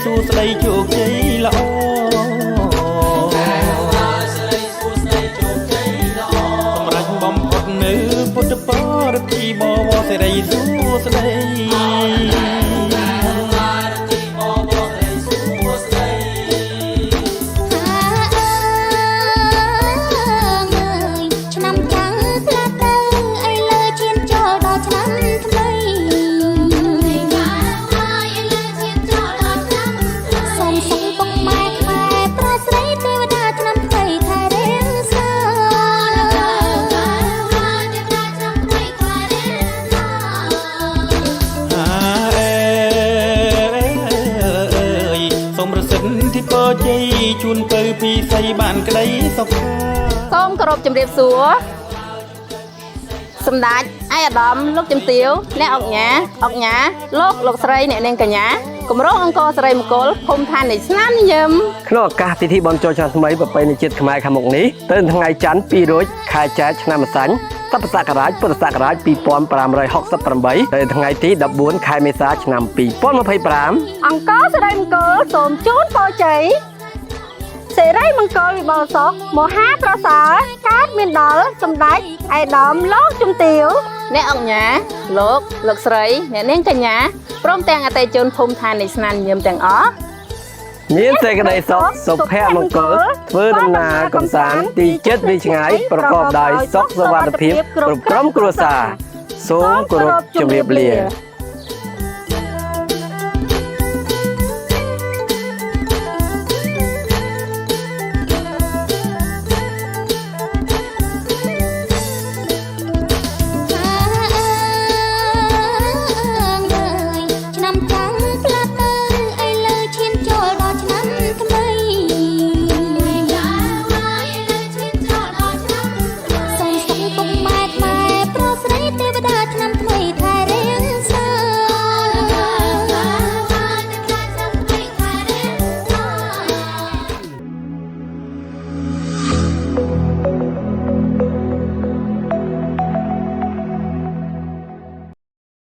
សួស្ដីជោគជ័យល្អសម្រាប់បំផុតនៅពុទ្ធបរិទ្ធិបវរសេរីសួស្ដីពរជ័យជូនទៅពីស័យបានក្តីសុខសូមគោរពជំរាបសួរសម្ដេចឯកឧត្តមលោកជំទាវអ្នកអង្គញាលោកស្រីអ្នកនាងកញ្ញាគម្រោងអង្គរសិរីមង្គលភូមិឋាននៃស្នាមញញឹមក្នុងឱកាសពិធីបុណ្យចូលឆ្នាំថ្មីប្រពៃណីជាតិខ្មែរខាងមុខនេះទៅថ្ងៃច័ន្ទ2រោចខែចែកឆ្នាំម្សាញ់សប្បុរសសករាជពុទ្ធសករាជ2568ដល់ថ្ងៃទី14ខែមេសាឆ្នាំ2025អង្គរសិរីមង្គលសូមជូនពរជ័យសិរីមង្គលវិបុលសុខមហាប្រសើរកើតមានដល់សម្ដេចឯកឧត្តមលោកជំទាវអ្នកអង្គញាលោកស្រីអ្នកនាងកញ្ញាព្រមទាំងអតិថិជនភូមិឋាននៃស្នាមញញឹមទាំងអស់មានសេចក្តីសុខសុភមង្គលធ្វើដំណើរកំសាន្តទីចិត្តវិឆ្ងាយប្រកបដោយសុខសុវត្ថិភាពគ្រប់ក្រុមគ្រួសារសូមគោរពជម្រាបលា